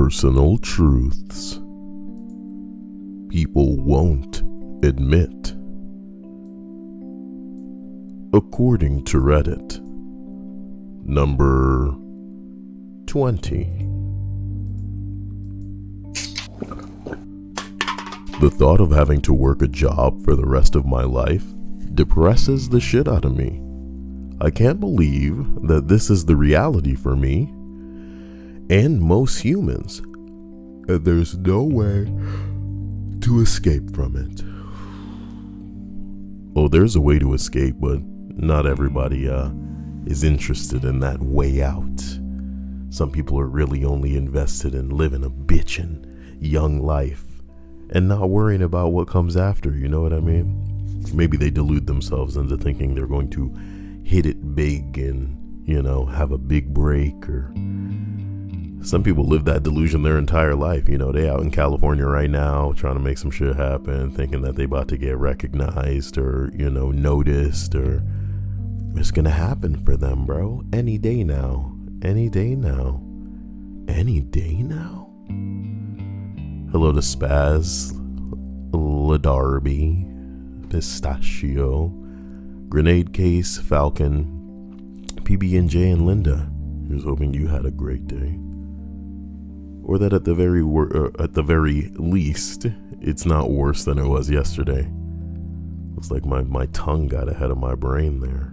Personal truths people won't admit. According to Reddit, number 20. The thought of having to work a job for the rest of my life depresses the shit out of me. I can't believe that this is the reality for me and most humans, and there's no way to escape from it. Oh, there's a way to escape, but not everybody is interested in that way out. Some people are really only invested in living a bitchin' young life and not worrying about what comes after, you know what I mean? Maybe they delude themselves into thinking they're going to hit it big and, have a big break. Or some people live that delusion their entire life. They out in California right now trying to make some shit happen, thinking that they about to get recognized or, noticed, or it's gonna happen for them, bro. Any day now. Any day now. Any day now. Hello to Spaz, LaDarby, Pistachio, Grenade Case, Falcon, PB&J, and Linda. Here's hoping you had a great day. Or that at the very least, it's not worse than it was yesterday. Looks like my tongue got ahead of my brain there.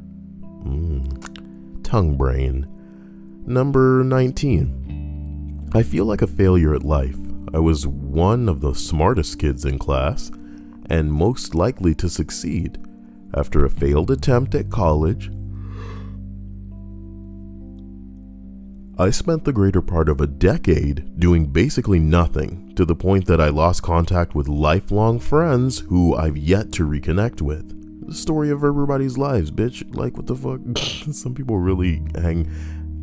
Tongue brain. Number 19. I feel like a failure at life. I was one of the smartest kids in class and most likely to succeed. After a failed attempt at college, I spent the greater part of a decade doing basically nothing, to the point that I lost contact with lifelong friends who I've yet to reconnect with. The story of everybody's lives, bitch. Like, what the fuck? Some people really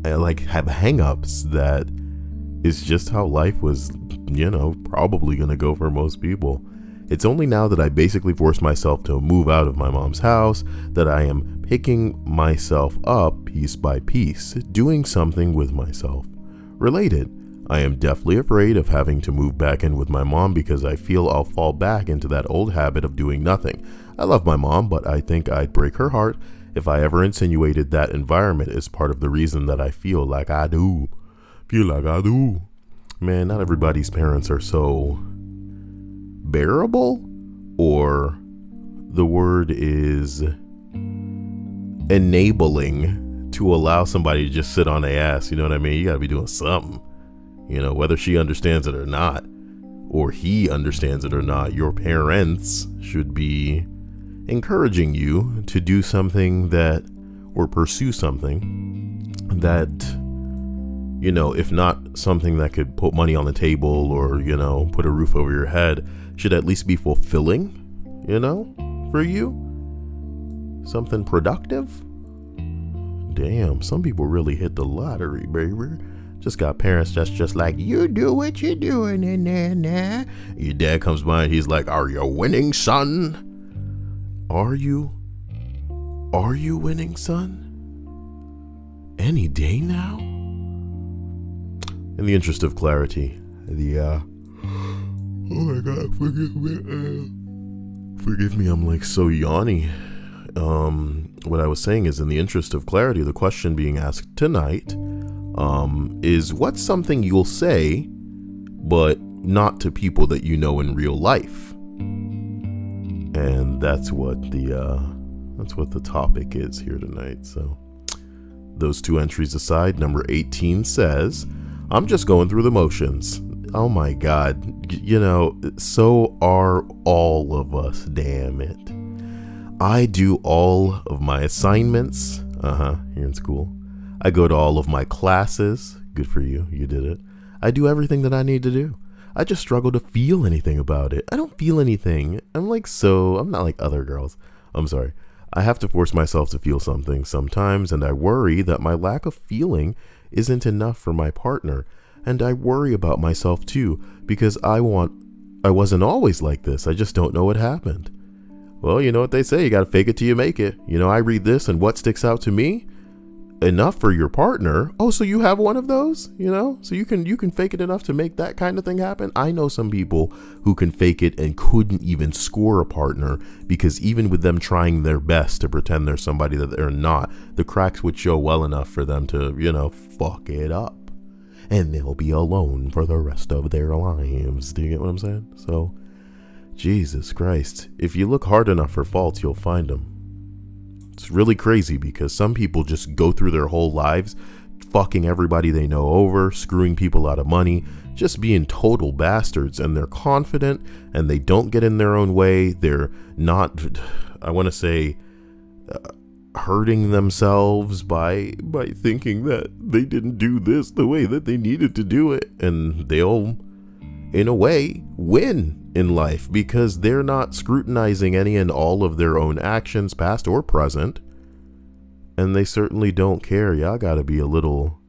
have hang-ups that is just how life was, probably gonna go for most people. It's only now that I basically forced myself to move out of my mom's house that I am picking myself up piece by piece, doing something with myself. Related, I am deathly afraid of having to move back in with my mom because I feel I'll fall back into that old habit of doing nothing. I love my mom, but I think I'd break her heart if I ever insinuated that environment is part of the reason that I feel like I do. Man, not everybody's parents are so bearable, or the word is enabling to allow somebody to just sit on their ass. You know what I mean? You gotta be doing something, whether she understands it or not, or he understands it or not. Your parents should be encouraging you to do something that, or pursue something that, if not something that could put money on the table or, put a roof over your head, should at least be fulfilling, for you. Something productive. Damn, some people really hit the lottery, baby. Just got parents that's just like, you do what you're doing in there now. Your dad comes by and he's like, are you winning, son? Are you winning, son? Any day now? In the interest of clarity, oh my God, forgive me, I'm like so yawny. What I was saying is, in the interest of clarity, the question being asked tonight is, what's something you'll say, but not to people that you know in real life? And that's what the topic is here tonight. So those two entries aside, number 18 says, I'm just going through the motions. Oh my God. So are all of us, damn it. I do all of my assignments. Here in school. I go to all of my classes. Good for you. You did it. I do everything that I need to do. I just struggle to feel anything about it. I don't feel anything. I'm not like other girls. I'm sorry. I have to force myself to feel something sometimes, and I worry that my lack of feeling isn't enough for my partner. And I worry about myself too, because I wasn't always like this. I just don't know what happened. Well, you know what they say, you gotta fake it till you make it. I read this, and what sticks out to me? enough for your partner. Oh, so you have one of those, so you can fake it enough to make that kind of thing happen. I know some people who can fake it and couldn't even score a partner, because even with them trying their best to pretend they're somebody that they're not, the cracks would show well enough for them to, fuck it up, and they'll be alone for the rest of their lives. Do you get what I'm saying? So, Jesus Christ, if you look hard enough for faults, you'll find them. It's really crazy, because some people just go through their whole lives fucking everybody they know over, screwing people out of money, just being total bastards, and they're confident and they don't get in their own way. They're not, I want to say, hurting themselves by thinking that they didn't do this the way that they needed to do it, and they'll, in a way, win in life because they're not scrutinizing any and all of their own actions, past or present, and they certainly don't care. Y'all gotta be a little,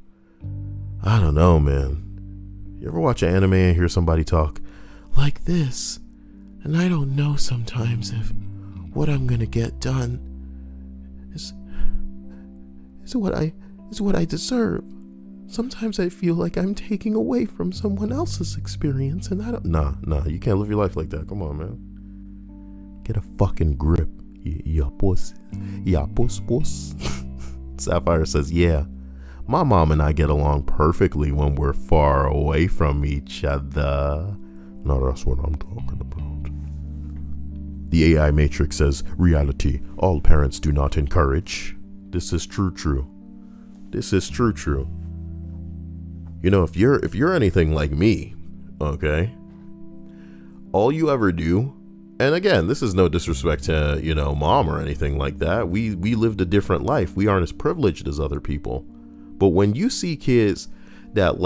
I don't know, man. You ever watch an anime and hear somebody talk like this, and I don't know sometimes if what I'm gonna get done is what I deserve. Sometimes I feel like I'm taking away from someone else's experience, and I don't. Nah, you can't live your life like that. Come on, man. Get a fucking grip. Ya puss. Sapphire says, yeah, my mom and I get along perfectly when we're far away from each other. No, that's what I'm talking about. The AI Matrix says, reality, all parents do not encourage. This is true. This is true. If you're anything like me, okay, all you ever do, and again, this is no disrespect to, mom or anything like that. We lived a different life. We aren't as privileged as other people. But when you see kids that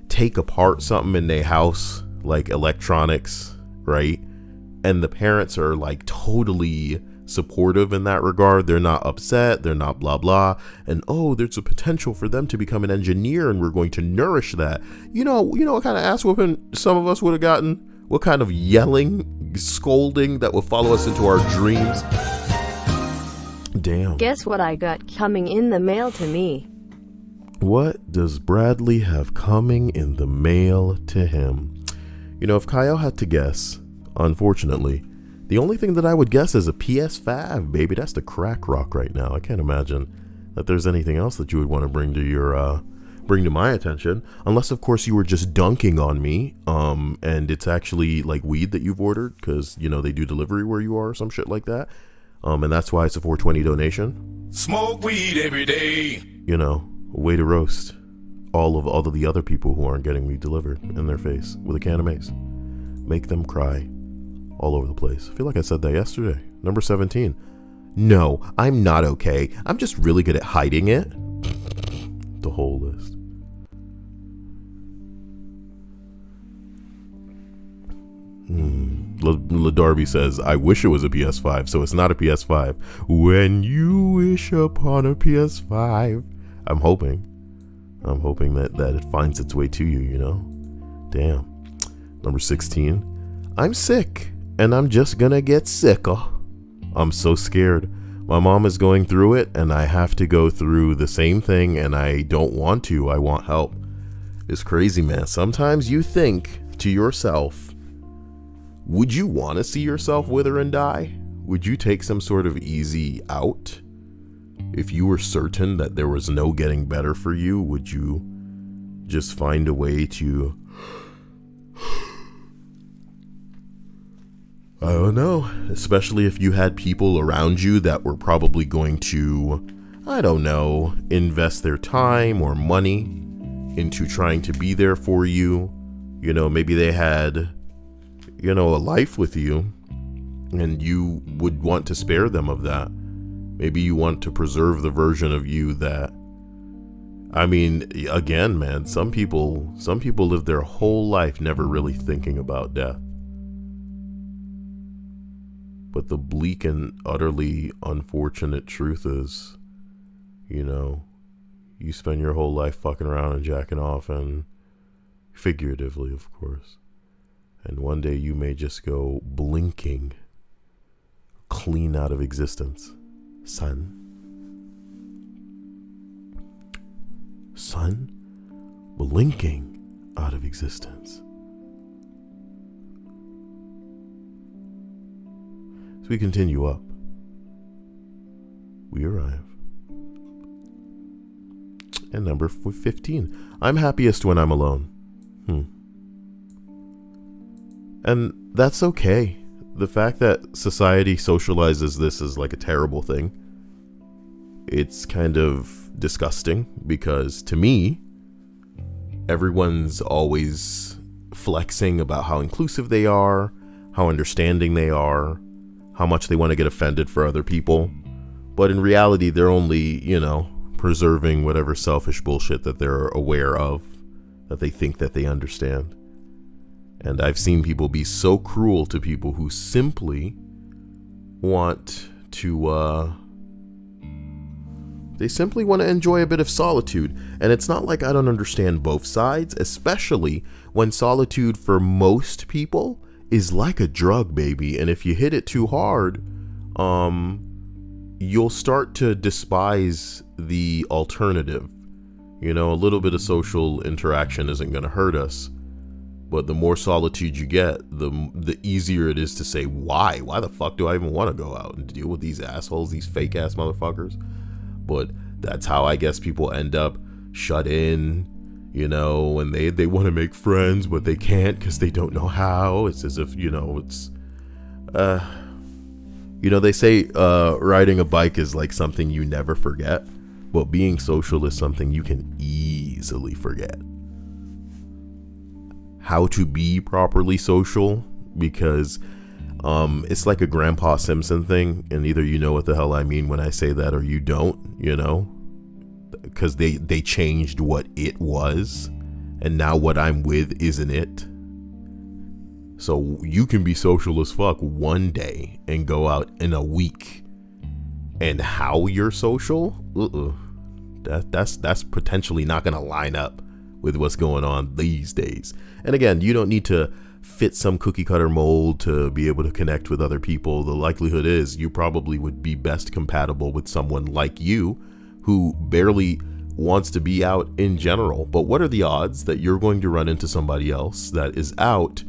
take apart something in their house, like electronics, right? And the parents are totally supportive in that regard. They're not upset, they're not blah blah, and there's a potential for them to become an engineer, and we're going to nourish that. You know what kind of ass whooping some of us would have gotten? What kind of yelling, scolding that would follow us into our dreams? Damn. Guess what I got coming in the mail to me? What does Bradley have coming in the mail to him? If Kyle had to guess, unfortunately, the only thing that I would guess is a PS5, baby. That's the crack rock right now. I can't imagine that there's anything else that you would want to bring to my attention, unless of course you were just dunking on me, and it's actually weed that you've ordered, because they do delivery where you are or some shit like that, and that's why it's a 420 donation. Smoke weed every day. A way to roast all of the other people who aren't getting weed delivered in their face with a can of mace. Make them cry. All over the place. I feel like I said that yesterday. Number 17. No, I'm not okay. I'm just really good at hiding it. The whole list. LaDarby says, I wish it was a PS5, so it's not a PS5. When you wish upon a PS5. I'm hoping that it finds its way to you, Damn. Number 16. I'm sick. And I'm just gonna get sicker. I'm so scared. My mom is going through it, and I have to go through the same thing, and I don't want to. I want help. It's crazy, man. Sometimes you think to yourself, would you want to see yourself wither and die? Would you take some sort of easy out? If you were certain that there was no getting better for you, would you just find a way to... I don't know, especially if you had people around you that were probably going to, I don't know, invest their time or money into trying to be there for you. Maybe they had, a life with you, and you would want to spare them of that. Maybe you want to preserve the version of you that, again, man, some people live their whole life never really thinking about death. But the bleak and utterly unfortunate truth is, you spend your whole life fucking around and jacking off, and figuratively, of course. And one day you may just go blinking, clean out of existence. Son. sun blinking out of existence. As we continue up, we arrive at number 15. I'm happiest when I'm alone. And that's okay. The fact that society socializes this as like a terrible thing, it's kind of disgusting, because to me, everyone's always flexing about how inclusive they are, how understanding they are, how much they want to get offended for other people. But in reality, they're only, preserving whatever selfish bullshit that they're aware of, that they think that they understand. And I've seen people be so cruel to people who simply want to, they simply want to enjoy a bit of solitude. And it's not like I don't understand both sides, especially when solitude for most people is like a drug, baby. And if you hit it too hard, you'll start to despise the alternative. A little bit of social interaction isn't going to hurt us. But the more solitude you get, the easier it is to say, why? Why the fuck do I even want to go out and deal with these assholes, these fake ass motherfuckers? But that's how I guess people end up shut in, and they want to make friends, but they can't because they don't know how. It's as if, they say riding a bike is like something you never forget, but being social is something you can easily forget. How to be properly social, because it's like a Grandpa Simpson thing, and either you know what the hell I mean when I say that or you don't, because they changed what it was, and now what I'm with isn't it. So you can be social as fuck one day and go out in a week, and how you're social, that's potentially not gonna line up with what's going on these days. And again, you don't need to fit some cookie cutter mold to be able to connect with other people. The likelihood is you probably would be best compatible with someone like you who barely wants to be out in general. But what are the odds that you're going to run into somebody else that is out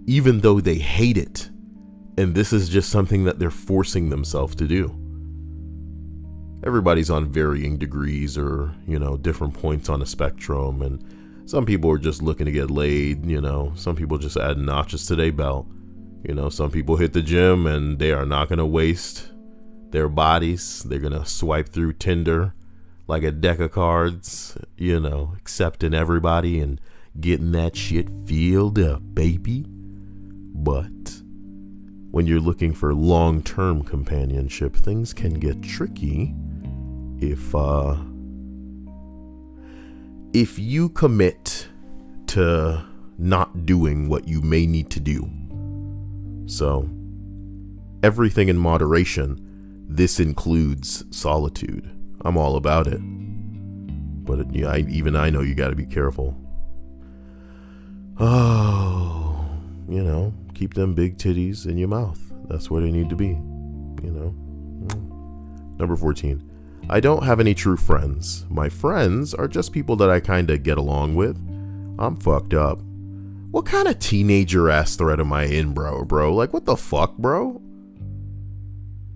even though they hate it, and this is just something that they're forcing themselves to do? Everybody's on varying degrees or, different points on a spectrum, and some people are just looking to get laid, some people just add notches to their belt. Some people hit the gym and they are not going to waste their bodies. They're going to swipe through Tinder like a deck of cards, accepting everybody and getting that shit filled up, baby. But when you're looking for long-term companionship, things can get tricky if you commit to not doing what you may need to do. So, everything in moderation. This includes solitude. I'm all about it. But I know you got to be careful. Oh, keep them big titties in your mouth. That's where they need to be. Number 14. I don't have any true friends. My friends are just people that I kind of get along with. I'm fucked up. What kind of teenager ass thread am I in, bro? Like, what the fuck, bro?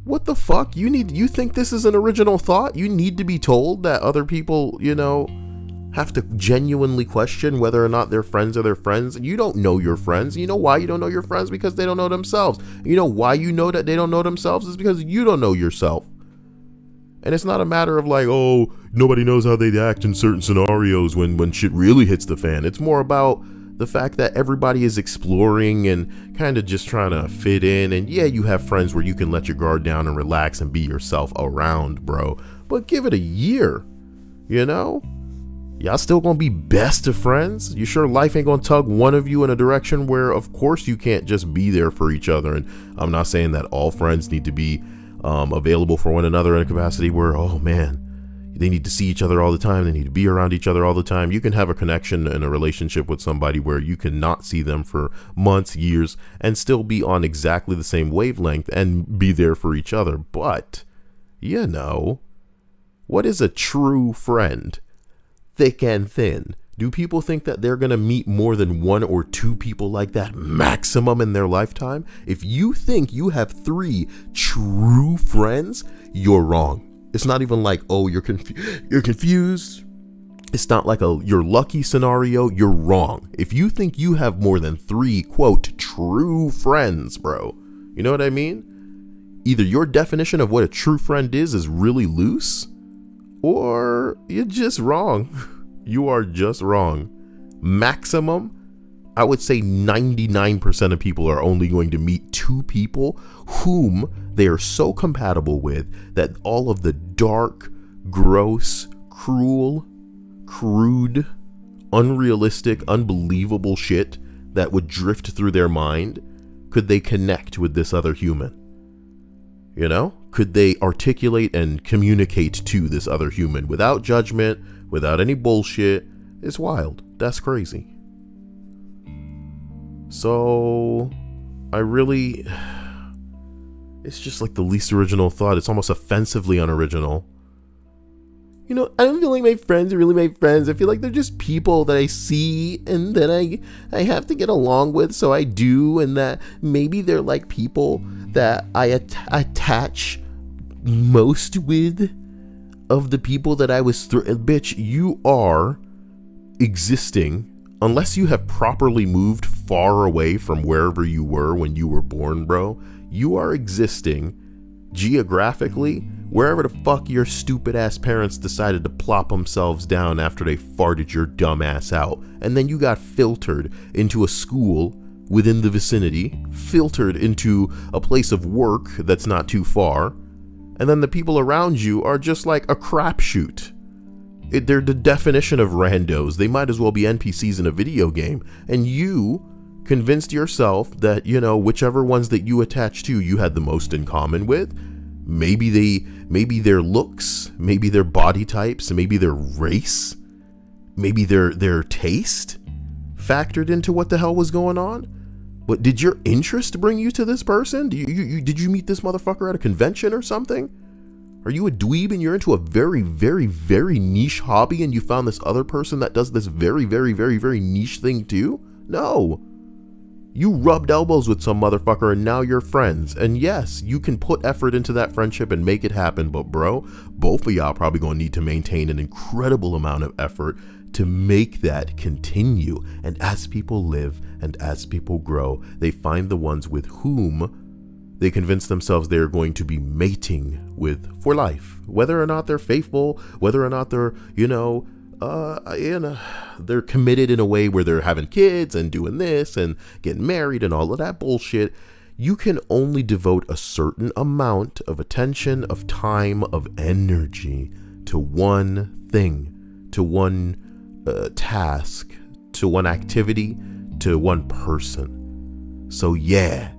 What the fuck? You think this is an original thought? You need to be told that other people, have to genuinely question whether or not their friends are their friends. You don't know your friends. You know why you don't know your friends? Because they don't know themselves. You know why you know that they don't know themselves? Is because you don't know yourself. And it's not a matter of like, oh, nobody knows how they act in certain scenarios when shit really hits the fan. It's more about the fact that everybody is exploring and kind of just trying to fit in. And yeah, you have friends where you can let your guard down and relax and be yourself around, bro. But give it a year, Y'all still gonna be best of friends? You sure life ain't gonna tug one of you in a direction where, of course, you can't just be there for each other? And I'm not saying that all friends need to be available for one another in a capacity where, oh man, they need to see each other all the time. They need to be around each other all the time. You can have a connection and a relationship with somebody where you cannot see them for months, years, and still be on exactly the same wavelength and be there for each other. But, what is a true friend? thick and thin. Do people think that they're going to meet more than 1 or 2 people like that maximum in their lifetime? If you think you have 3 true friends, you're wrong. It's not even like, oh, you're confused. It's not like your lucky scenario. You're wrong. If you think you have more than 3, quote, true friends, bro, you know what I mean? Either your definition of what a true friend is really loose, or you're just wrong. You are just wrong. Maximum, I would say 99% of people are only going to meet 2 people whom they are so compatible with that all of the dark, gross, cruel, crude, unrealistic, unbelievable shit that would drift through their mind, could they connect with this other human? You know? Could they articulate and communicate to this other human without judgment, without any bullshit? It's wild. That's crazy. So, it's just like the least original thought. It's almost offensively unoriginal. You know, I don't feel like my friends are really my friends. I feel like they're just people that I see and that I have to get along with, so I do, and that maybe they're like people that I attach most with of the people that I was bitch, you are existing, unless you have properly moved far away from wherever you were when you were born, bro. You are existing geographically wherever the fuck your stupid ass parents decided to plop themselves down after they farted your dumb ass out, and then you got filtered into a school within the vicinity, filtered into a place of work that's not too far, and then the people around you are just like a crapshoot. They're the definition of randos. They might as well be NPCs in a video game, and you convinced yourself that, you know, whichever ones that you attach to, you had the most in common with. Maybe their looks, maybe their body types, maybe their race, maybe their taste factored into what the hell was going on. But did your interest bring you to this person? Did you meet this motherfucker at a convention or something? Are you a dweeb and you're into a very, very, very niche hobby and you found this other person that does this very, very, very, very niche thing too? No. You rubbed elbows with some motherfucker and now you're friends. And yes, you can put effort into that friendship and make it happen. But bro, both of y'all probably gonna need to maintain an incredible amount of effort to make that continue. And as people live and as people grow, they find the ones with whom they convince themselves they're going to be mating with for life. Whether or not they're faithful, whether or not they're, they're committed in a way where they're having kids and doing this and getting married and all of that bullshit. You can only devote a certain amount of attention, of time, of energy to one thing, to one task, to one activity, to one person. So yeah,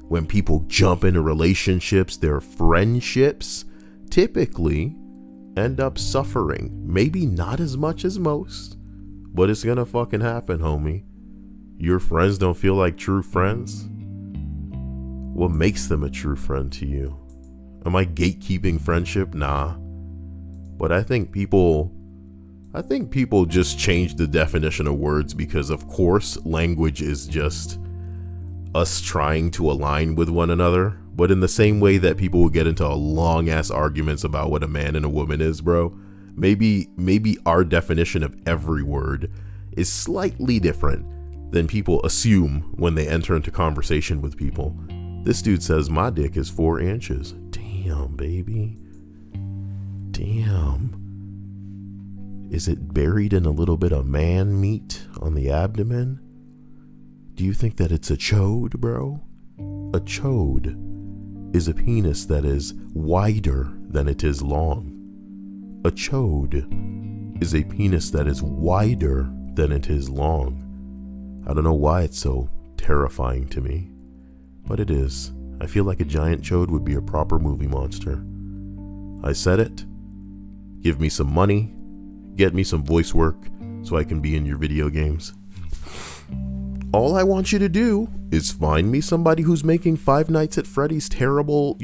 when people jump into relationships, their friendships typically end up suffering. Maybe not as much as most, but it's gonna fucking happen, homie. Your friends don't feel like true friends? What makes them a true friend to you? Am I gatekeeping friendship? Nah. But I think people just change the definition of words because, of course, language is just us trying to align with one another. But in the same way that people will get into long ass arguments about what a man and a woman is, bro, maybe our definition of every word is slightly different than people assume when they enter into conversation with people. This dude says my dick is 4 inches. Damn, baby. Damn. Is it buried in a little bit of man meat on the abdomen? Do you think that it's a chode, bro? A chode is a penis that is wider than it is long. A chode is a penis that is wider than it is long. I don't know why it's so terrifying to me, but it is. I feel like a giant chode would be a proper movie monster. I said it. Give me some money. Get me some voice work so I can be in your video games. All I want you to do is find me somebody who's making Five Nights at Freddy's terrible,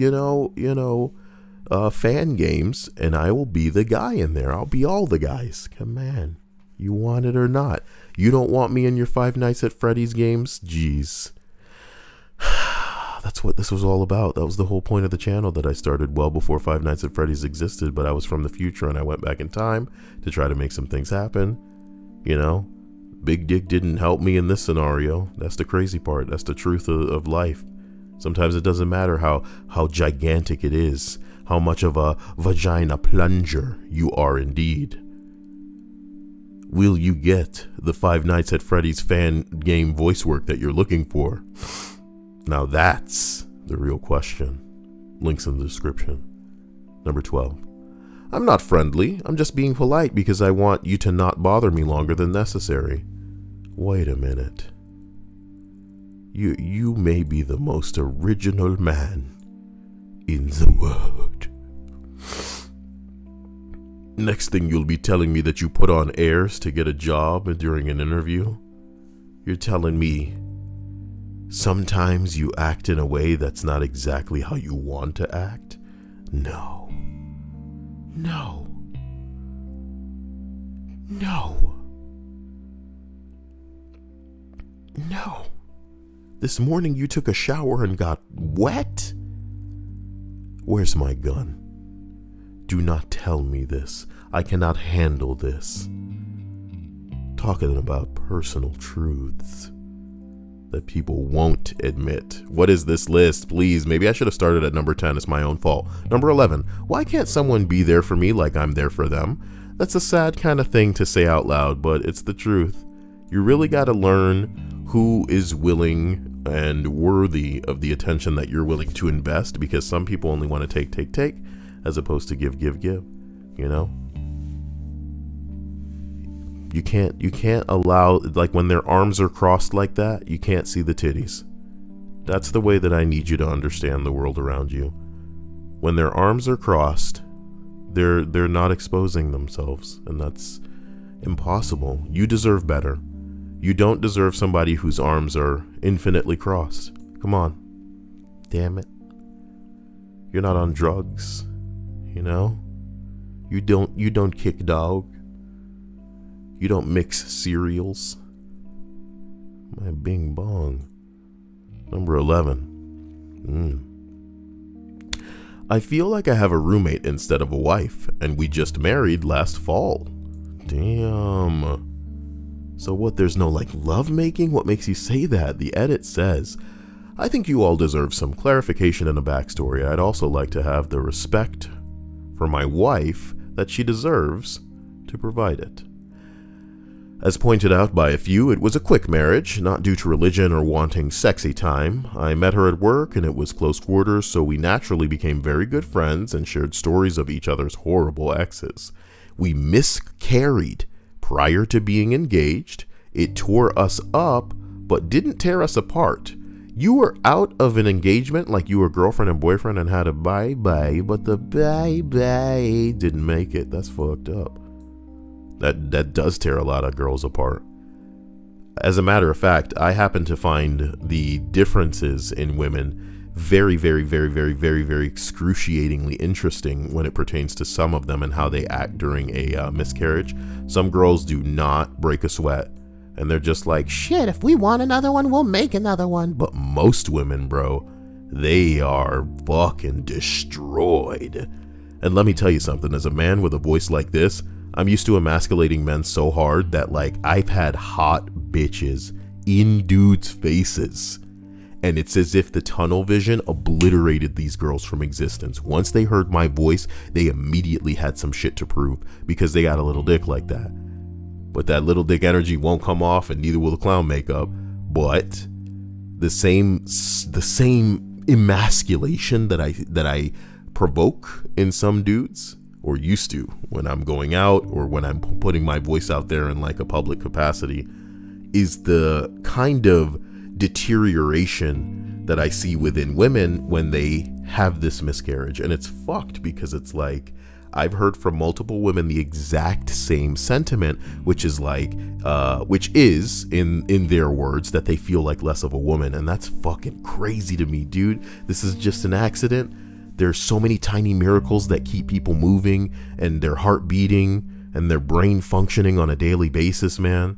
fan games, and I will be the guy in there. I'll be all the guys. Come on. You want it or not? You don't want me in your Five Nights at Freddy's games? Jeez. That's what this was all about. That was the whole point of the channel that I started well before Five Nights at Freddy's existed, but I was from the future and I went back in time to try to make some things happen. You know, Big Dick didn't help me in this scenario. That's the crazy part. That's the truth of life. Sometimes it doesn't matter how gigantic it is, how much of a vagina plunger you are indeed. Will you get the Five Nights at Freddy's fan game voice work that you're looking for? Now that's the real question. Links in the description. Number 12. I'm not friendly. I'm just being polite because I want you to not bother me longer than necessary. Wait a minute. You may be the most original man in the world. Next thing you'll be telling me that you put on airs to get a job during an interview. You're telling me sometimes you act in a way that's not exactly how you want to act? No. No. No. No. This morning you took a shower and got wet? Where's my gun? Do not tell me this. I cannot handle this. Talking about personal truths that people won't admit. What is this list? Please, maybe I should have started at number 10. It's my own fault. Number 11. Why can't someone be there for me like I'm there for them? That's a sad kind of thing to say out loud, but it's the truth. You really got to learn who is willing and worthy of the attention that you're willing to invest, because some people only want to take, as opposed to give, you know? You can't allow, like when their arms are crossed like that, you can't see the titties. That's the way that I need you to understand the world around you. When their arms are crossed, they're not exposing themselves, and that's impossible. You deserve better. You don't deserve somebody whose arms are infinitely crossed. Come on. Damn it. You're not on drugs, you know? You don't kick dog. You don't mix cereals. My bing bong. Number 11. I feel like I have a roommate instead of a wife, and we just married last fall. Damn. So what, there's no like love making? What makes you say that? The edit says, I think you all deserve some clarification and a backstory. I'd also like to have the respect for my wife that she deserves to provide it. As pointed out by a few, it was a quick marriage, not due to religion or wanting sexy time. I met her at work and it was close quarters, so we naturally became very good friends and shared stories of each other's horrible exes. We miscarried prior to being engaged. It tore us up, but didn't tear us apart. You were out of an engagement like you were girlfriend and boyfriend and had a bye-bye, but the bye-bye didn't make it. That's fucked up. That does tear a lot of girls apart. As a matter of fact, I happen to find the differences in women very, very, very, very, very, very excruciatingly interesting when it pertains to some of them and how they act during a miscarriage. Some girls do not break a sweat, and they're just like, shit, if we want another one, we'll make another one. But most women, bro, they are fucking destroyed. And let me tell you something, as a man with a voice like this, I'm used to emasculating men so hard that like I've had hot bitches in dudes' faces, and it's as if the tunnel vision obliterated these girls from existence. Once they heard my voice, they immediately had some shit to prove because they got a little dick like that. But that little dick energy won't come off, and neither will the clown makeup. But the same emasculation that I provoke in some dudes, or used to when I'm going out or when I'm putting my voice out there in like a public capacity, is the kind of deterioration that I see within women when they have this miscarriage. And it's fucked because it's like, I've heard from multiple women the exact same sentiment, which is like, which is in their words that they feel like less of a woman. And that's fucking crazy to me, dude. This is just an accident. there's so many tiny miracles that keep people moving and their heart beating and their brain functioning on a daily basis, man.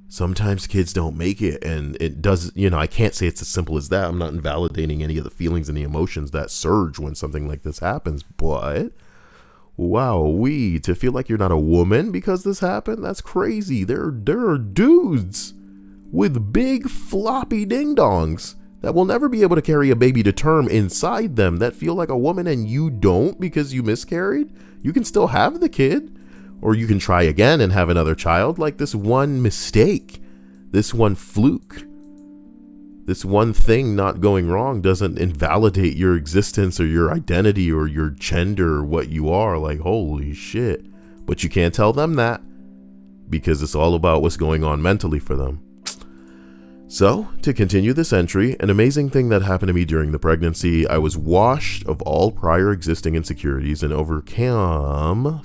Sometimes kids don't make it, and it does, I can't say it's as simple as that. I'm not invalidating any of the feelings and the emotions that surge when something like this happens, but wowee, to feel like you're not a woman because this happened, that's crazy. There are dudes with big floppy ding-dongs that will never be able to carry a baby to term inside them that feel like a woman, and you don't because you miscarried. You can still have the kid, or you can try again and have another child. Like, this one mistake, this one fluke, this one thing not going wrong doesn't invalidate your existence or your identity or your gender or what you are. Like, holy shit. But you can't tell them that because it's all about what's going on mentally for them. So, to continue this entry, an amazing thing that happened to me during the pregnancy, I was washed of all prior existing insecurities and overcome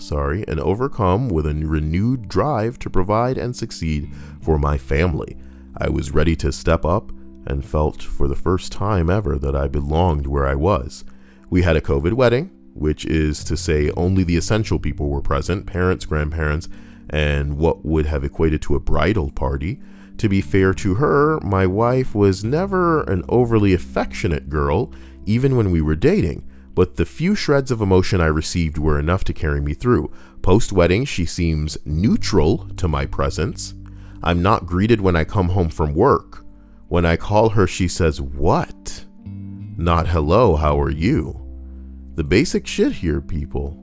with a renewed drive to provide and succeed for my family. I was ready to step up and felt for the first time ever that I belonged where I was. We had a COVID wedding, which is to say only the essential people were present, parents, grandparents, and what would have equated to a bridal party. To be fair to her, my wife was never an overly affectionate girl, even when we were dating, but the few shreds of emotion I received were enough to carry me through. Post-wedding, she seems neutral to my presence. I'm not greeted when I come home from work. When I call her, she says, "What?" Not "Hello, how are you?" The basic shit here, people.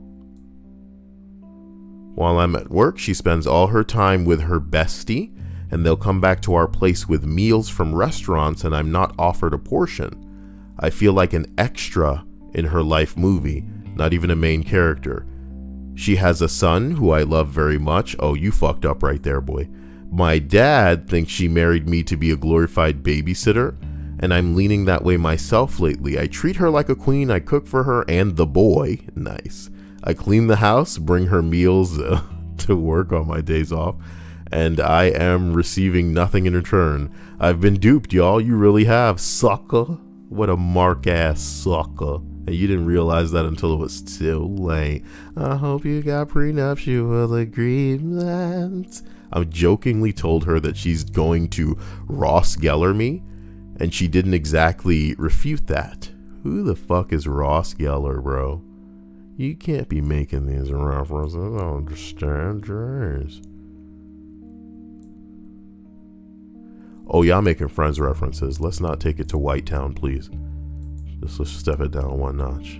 While I'm at work, she spends all her time with her bestie, and they'll come back to our place with meals from restaurants, and I'm not offered a portion. I feel like an extra in her life movie, not even a main character. She has a son who I love very much. Oh, you fucked up right there, boy. My dad thinks she married me to be a glorified babysitter, and I'm leaning that way myself lately. I treat her like a queen. I cook for her and the boy. Nice. I clean the house, bring her meals to work on my days off, and I am receiving nothing in return. I've been duped, y'all. You really have, sucker. What a mark-ass sucker. And you didn't realize that until it was too late. I hope you got prenuptial agreements. I jokingly told her that she's going to Ross Geller me, and she didn't exactly refute that. Who the fuck is Ross Geller, bro? You can't be making these references. I don't understand. Jeez. Oh, y'all making Friends references. Let's not take it to White Town, please. Let's step it down one notch.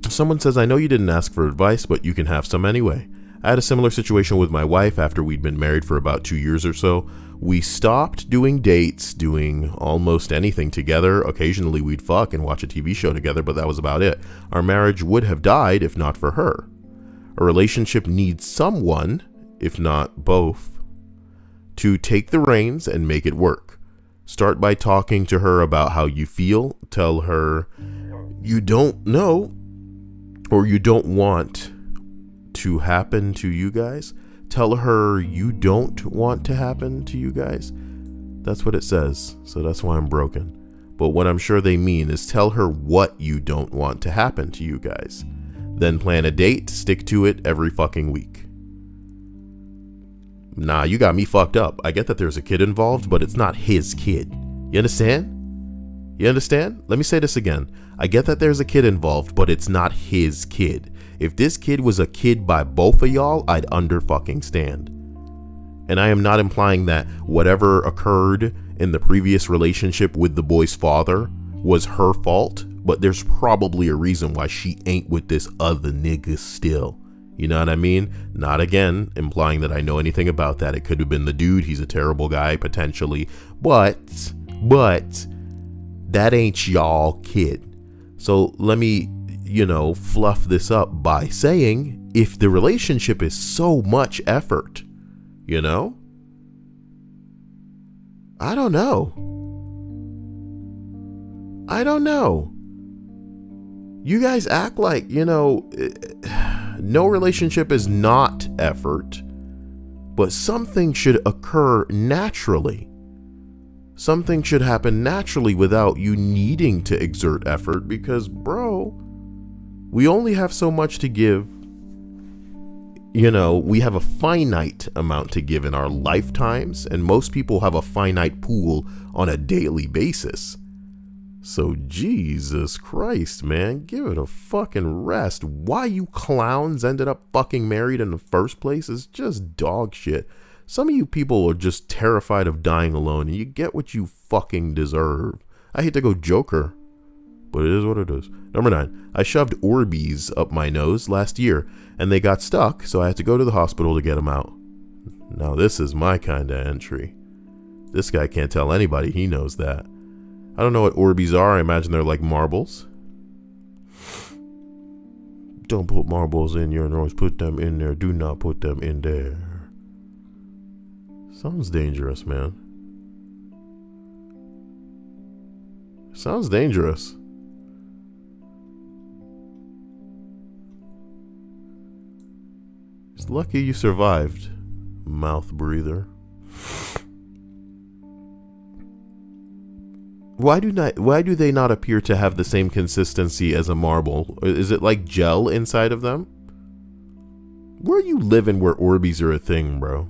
Someone says, I know you didn't ask for advice, but you can have some anyway. I had a similar situation with my wife after we'd been married for about 2 years or so. We stopped doing dates, doing almost anything together. Occasionally we'd fuck and watch a TV show together, but that was about it. Our marriage would have died if not for her. A relationship needs someone, if not both, to take the reins and make it work. Start by talking to her about how you feel. Tell her you don't know or you don't want to happen to you guys. Tell her you don't want to happen to you guys. That's what it says, so that's why I'm broken. But what I'm sure they mean is tell her what you don't want to happen to you guys. Then plan a date, stick to it every fucking week. Nah, you got me fucked up. I get that there's a kid involved, but it's not his kid. You understand? You understand? Let me say this again. I get that there's a kid involved, but it's not his kid. If this kid was a kid by both of y'all, I'd under fucking stand. And I am not implying that whatever occurred in the previous relationship with the boy's father was her fault, but there's probably a reason why she ain't with this other nigga still. You know what I mean? Not again implying that I know anything about that. It could have been the dude. He's a terrible guy potentially, but that ain't y'all kid. So let me, fluff this up by saying if the relationship is so much effort, I don't know. You guys act like, no relationship is not effort, but something should occur naturally. Something should happen naturally without you needing to exert effort because, bro, we only have so much to give. You know, we have a finite amount to give in our lifetimes, and most people have a finite pool on a daily basis. So Jesus Christ, man, give it a fucking rest. Why you clowns ended up fucking married in the first place is just dog shit. Some of you people are just terrified of dying alone, and you get what you fucking deserve. I hate to go Joker, but it is what it is. Number 9, I shoved Orbeez up my nose last year, and they got stuck, so I had to go to the hospital to get them out. Now this is my kind of entry. This guy can't tell anybody he knows that. I don't know what Orbeez are. I imagine they're like marbles. Don't put marbles in your nose. Put them in there. Do not put them in there. Sounds dangerous, man. Sounds dangerous. It's lucky you survived, mouth breather. Why do they not appear to have the same consistency as a marble? Is it like gel inside of them? Where are you living where Orbeez are a thing, bro?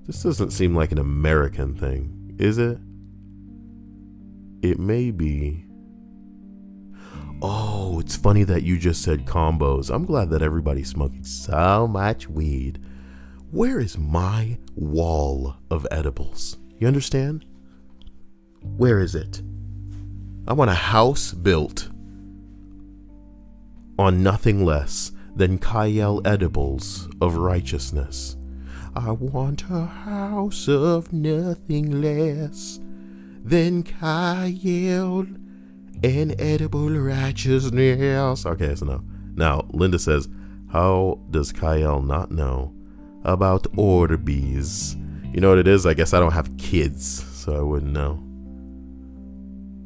This doesn't seem like an American thing, is it? It may be. Oh, it's funny that you just said combos. I'm glad that everybody's smoking so much weed. Where is my wall of edibles? You understand? Where is it? I want a house built on nothing less than Kyle edibles of righteousness. I want a house of nothing less than Kyle and edible righteousness. Okay, that's enough. Now, Linda says, how does Kyle not know about Orbeez? You know what it is? I guess I don't have kids, so I wouldn't know.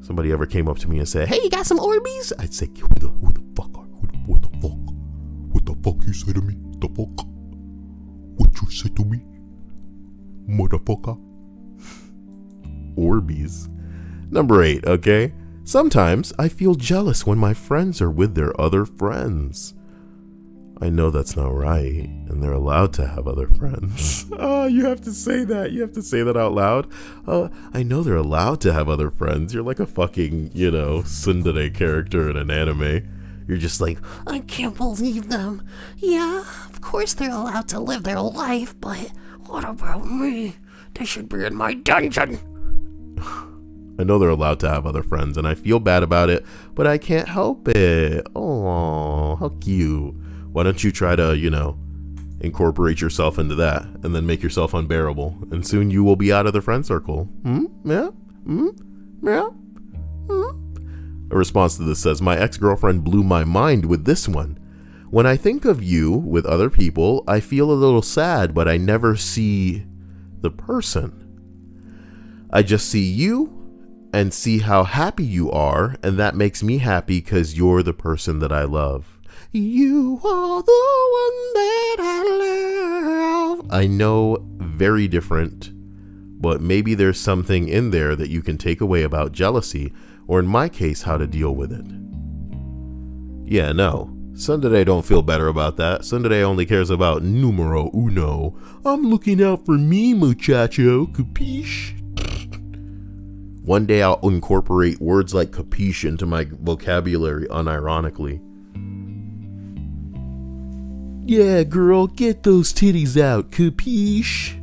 Somebody ever came up to me and said, hey, you got some Orbeez? I'd say, who the fuck? What the fuck? What the fuck you say to me? The fuck? What you say to me? Motherfucker. Orbeez. Number 8, okay? Sometimes I feel jealous when my friends are with their other friends. I know that's not right, and they're allowed to have other friends. Oh, you have to say that. You have to say that out loud. I know they're allowed to have other friends. You're like a fucking, tsundere character in an anime. You're just like, I can't believe them. Yeah, of course they're allowed to live their life, but what about me? They should be in my dungeon. I know they're allowed to have other friends, and I feel bad about it, but I can't help it. Oh, how cute. Why don't you try to, incorporate yourself into that and then make yourself unbearable, and soon you will be out of the friend circle. Yeah? Yeah? A response to this says, my ex-girlfriend blew my mind with this one. When I think of you with other people, I feel a little sad, but I never see the person. I just see you and see how happy you are, and that makes me happy because you're the person that I love. You are the one that I love. I know, very different, but maybe there's something in there that you can take away about jealousy, or in my case, how to deal with it. Yeah, no. Tsundere don't feel better about that. Tsundere only cares about numero uno. I'm looking out for me, muchacho. Capiche? One day I'll incorporate words like capiche into my vocabulary unironically. Yeah, girl, get those titties out, capiche?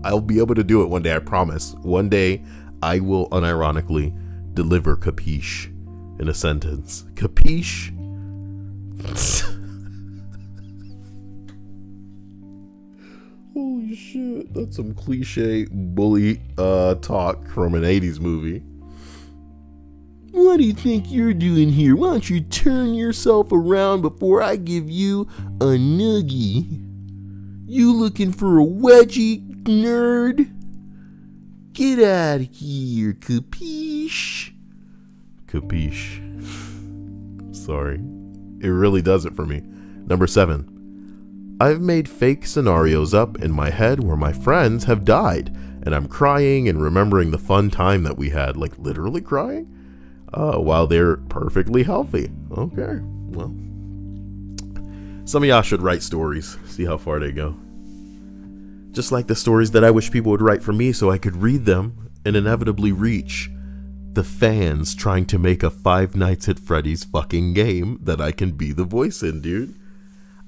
I'll be able to do it one day, I promise. One day, I will unironically deliver capiche in a sentence. Capiche? Holy shit, that's some cliche bully talk from an 80s movie. What do you think you're doing here? Why don't you turn yourself around before I give you a noogie? You looking for a wedgie, nerd? Get out of here, capiche? Capiche. Sorry. It really does it for me. Number 7. I've made fake scenarios up in my head where my friends have died, and I'm crying and remembering the fun time that we had, like literally crying, while they're perfectly healthy. Okay, well, some of y'all should write stories, see how far they go. Just like the stories that I wish people would write for me so I could read them and inevitably reach the fans trying to make a Five Nights at Freddy's fucking game that I can be the voice in, dude.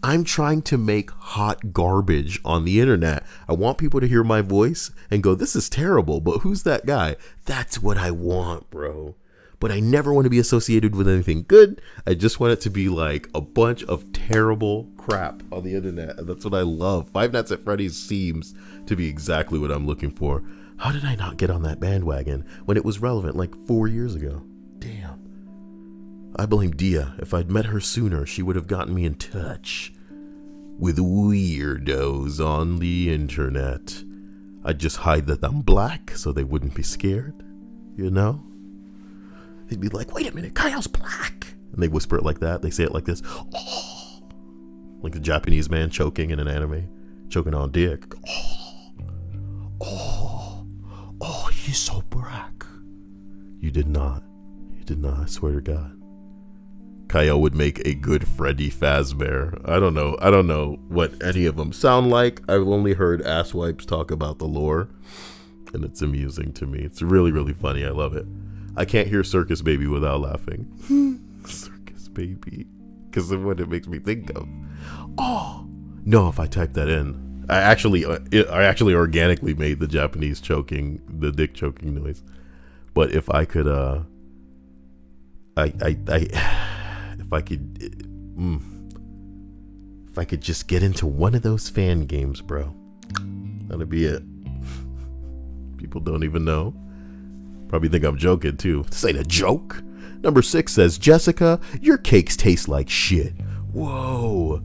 I'm trying to make hot garbage on the internet. I want people to hear my voice and go, this is terrible, but who's that guy? That's what I want, bro. But I never want to be associated with anything good. I just want it to be like a bunch of terrible crap on the internet. And that's what I love. Five Nights at Freddy's seems to be exactly what I'm looking for. How did I not get on that bandwagon when it was relevant like 4 years ago? Damn. I blame Dia. If I'd met her sooner, she would have gotten me in touch with weirdos on the internet. I'd just hide that I'm black so they wouldn't be scared, you know? They'd be like, wait a minute, Kyle's black. And they whisper it like that. They say it like this. Oh. Like a Japanese man choking in an anime. Choking on dick. Oh. Oh, he's so black. You did not. You did not, I swear to God. Kyle would make a good Freddy Fazbear. I don't know what any of them sound like. I've only heard asswipes talk about the lore. And it's amusing to me. It's really, really funny. I love it. I can't hear Circus Baby without laughing. Circus Baby. Because of what it makes me think of. Oh, no, if I type that in. I actually organically made the Japanese choking, the dick choking noise. But if I could, if I could just get into one of those fan games, bro, that'd be it. People don't even know. Probably think I'm joking too. This ain't a joke. Number 6 says, Jessica, your cakes taste like shit. Whoa.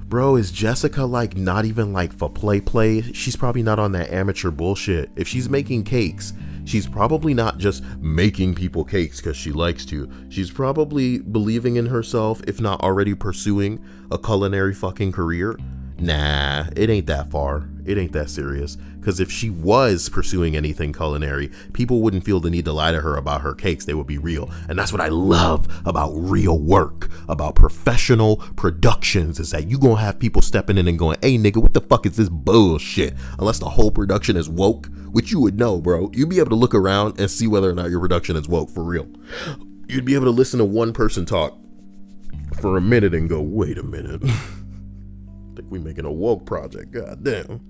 Bro, is Jessica like not even like for play? She's probably not on that amateur bullshit. If she's making cakes, she's probably not just making people cakes because she likes to. She's probably believing in herself, if not already pursuing a culinary fucking career. Nah, it ain't that far. It ain't that serious. Because if she was pursuing anything culinary, people wouldn't feel the need to lie to her about her cakes. They would be real. And that's what I love about real work, about professional productions, is that you gonna have people stepping in and going, hey nigga, what the fuck is this bullshit? Unless the whole production is woke, which you would know, bro. You'd be able to look around and see whether or not your production is woke for real. You'd be able to listen to one person talk for a minute and go, wait a minute. I think we making a woke project, goddamn.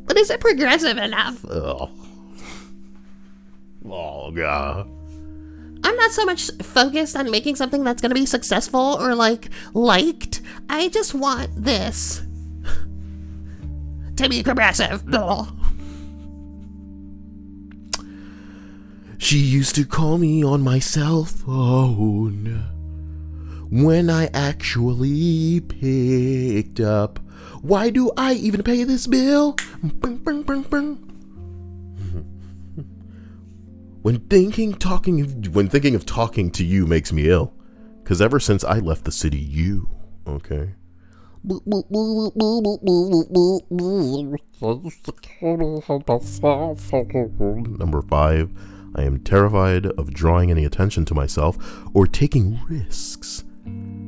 But is it progressive enough? Oh God. I'm not so much focused on making something that's gonna be successful or like liked. I just want this to be progressive. She used to call me on my cell phone when I actually picked up. Why do I even pay this bill? When thinking of talking to you makes me ill. Because ever since I left the city, you, okay? Number 5, I am terrified of drawing any attention to myself or taking risks.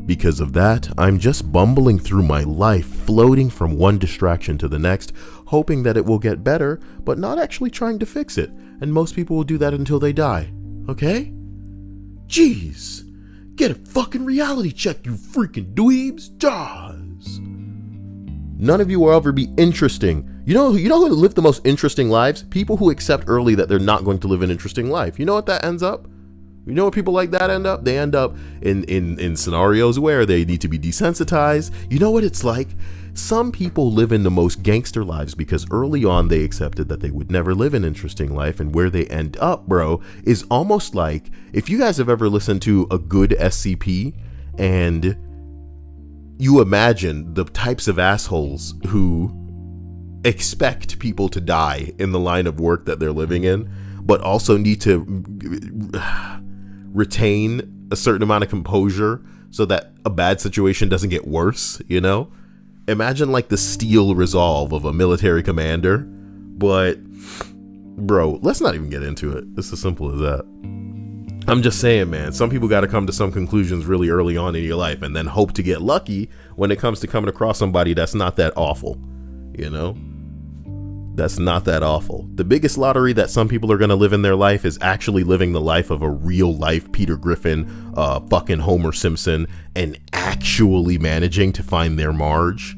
Because of that, I'm just bumbling through my life, floating from one distraction to the next, hoping that it will get better, but not actually trying to fix it. And most people will do that until they die. Okay? Jeez. Get a fucking reality check, you freaking dweebs. Jaws. None of you will ever be interesting. You know who live the most interesting lives? People who accept early that they're not going to live an interesting life. You know what that ends up? You know what people like that end up? They end up in scenarios where they need to be desensitized. You know what it's like? Some people live in the most gangster lives because early on they accepted that they would never live an interesting life, and where they end up, bro, is almost like, if you guys have ever listened to a good SCP and you imagine the types of assholes who expect people to die in the line of work that they're living in, but also need to retain a certain amount of composure so that a bad situation doesn't get worse, you know? Imagine like the steel resolve of a military commander. But, bro, let's not even get into it. It's as simple as that. I'm just saying, man, some people got to come to some conclusions really early on in your life and then hope to get lucky when it comes to coming across somebody that's not that awful, you know? That's not that awful. The biggest lottery that some people are going to live in their life is actually living the life of a real life Peter Griffin, fucking Homer Simpson, and actually managing to find their Marge,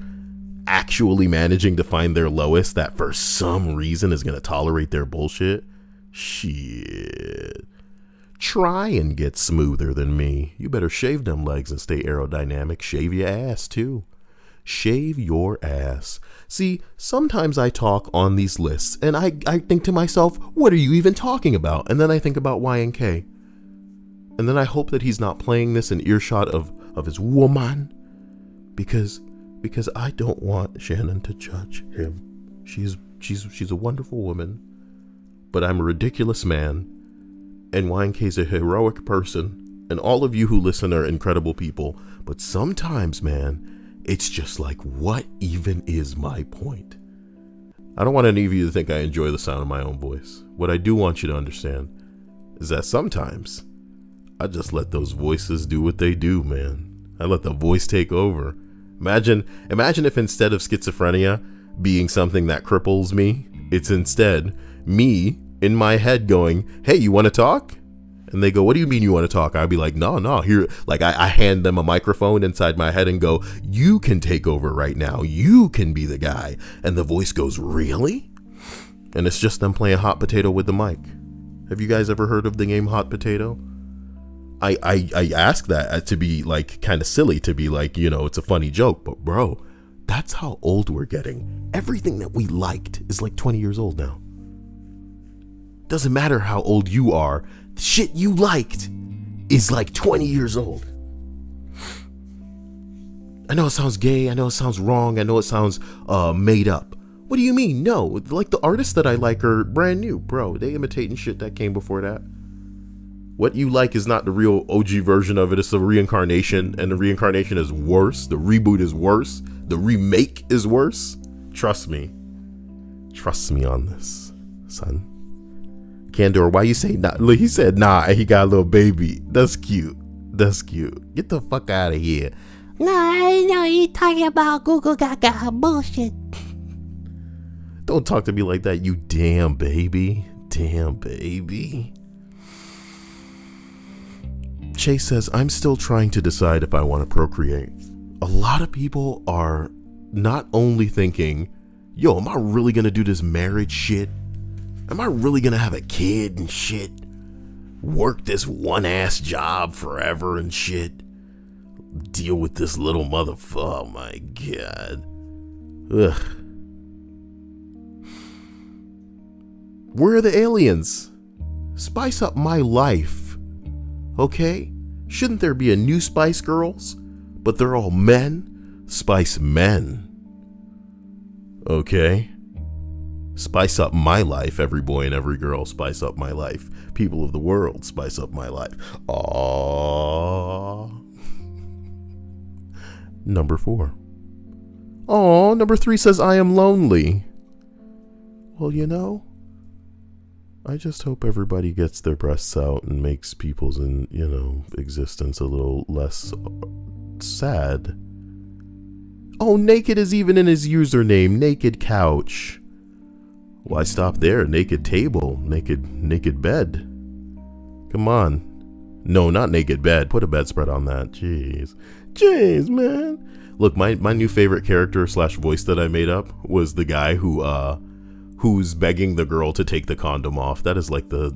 actually managing to find their Lois that for some reason is going to tolerate their bullshit. Shit. Try and get smoother than me. You better shave them legs and stay aerodynamic. Shave your ass too. Shave your ass. See, sometimes I talk on these lists and I think to myself, what are you even talking about? And then I think about YNK. And then I hope that he's not playing this in earshot of his woman. Because I don't want Shannon to judge him. She's a wonderful woman. But I'm a ridiculous man. And YNK's a heroic person. And all of you who listen are incredible people. But sometimes, man, it's just like, what even is my point? I don't want any of you to think I enjoy the sound of my own voice. What I do want you to understand is that sometimes I just let those voices do what they do, man. I let the voice take over. Imagine if instead of schizophrenia being something that cripples me, it's instead me in my head going, hey, you want to talk? And they go, what do you mean you want to talk? I'd be like, no, here. Like I hand them a microphone inside my head and go, you can take over right now. You can be the guy. And the voice goes, really? And it's just them playing hot potato with the mic. Have you guys ever heard of the game Hot Potato? I ask that to be like kind of silly, to be like, you know, it's a funny joke. But bro, that's how old we're getting. Everything that we liked is like 20 years old now. Doesn't matter how old you are. The shit you liked is like 20 years old. I know it sounds gay. I know it sounds wrong. I know it sounds made up. What do you mean? No, like the artists that I like are brand new, bro. They imitating shit that came before that. What you like is not the real OG version of it. It's a reincarnation, and the reincarnation is worse. The reboot is worse. The remake is worse. Trust me. Trust me on this, son. Candor, why you say nah? Look, he said nah, and he got a little baby. That's cute. That's cute. Get the fuck out of here. No, I know you talking about Google Gaga bullshit. Don't talk to me like that, you damn baby. Damn baby. Chase says, I'm still trying to decide if I want to procreate. A lot of people are not only thinking, yo, am I really going to do this marriage shit? Am I really going to have a kid and shit? Work this one-ass job forever and shit? Deal with this little motherfucker. Oh my God. Ugh. Where are the aliens? Spice up my life. Okay? Shouldn't there be a new Spice Girls? But they're all men? Spice men. Okay? Spice up my life, every boy and every girl. Spice up my life. People of the world, spice up my life. Aww. Number 4. Aww, number 3 says, I am lonely. Well, you know, I just hope everybody gets their breasts out and makes people's, existence a little less sad. Oh, naked is even in his username, naked couch. Why stop there? Naked table, naked bed. Come on. No, not naked bed. Put a bedspread on that. Jeez, man. Look, my new favorite character / voice that I made up was the guy who's begging the girl to take the condom off. That is like the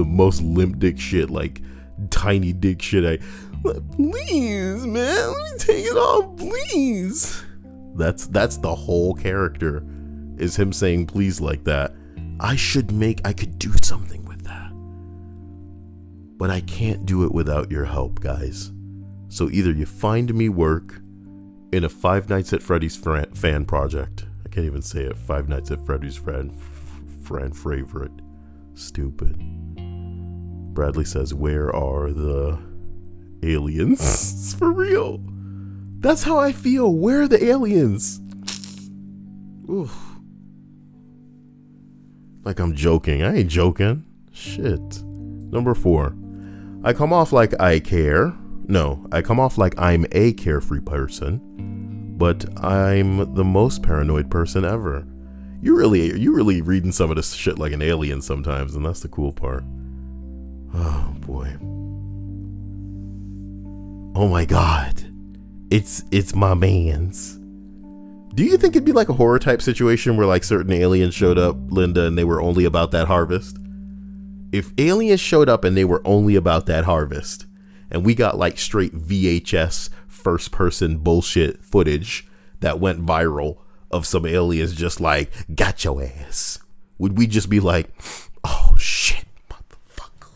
most limp dick shit, like tiny dick shit. Please, man, let me take it off, please. That's the whole character, is him saying please like that. I could do something with that, but I can't do it without your help, guys. So either you find me work in a Five Nights at Freddy's fan project. I can't even say it. Five Nights at Freddy's fan favorite. Stupid. Bradley says, where are the aliens? For real. That's how I feel. Where are the aliens? Oof. Like I'm joking. I ain't joking. Shit. Number 4. I come off like I care. No, I come off like I'm a carefree person, but I'm the most paranoid person ever. You really reading some of this shit like an alien sometimes, and that's the cool part. Oh boy. Oh my god. It's my mans. Do you think it'd be like a horror type situation where like certain aliens showed up, Linda, and they were only about that harvest? If aliens showed up and they were only about that harvest, and we got like straight VHS first person bullshit footage that went viral of some aliens just like, got your ass, would we just be like, oh shit, motherfucker?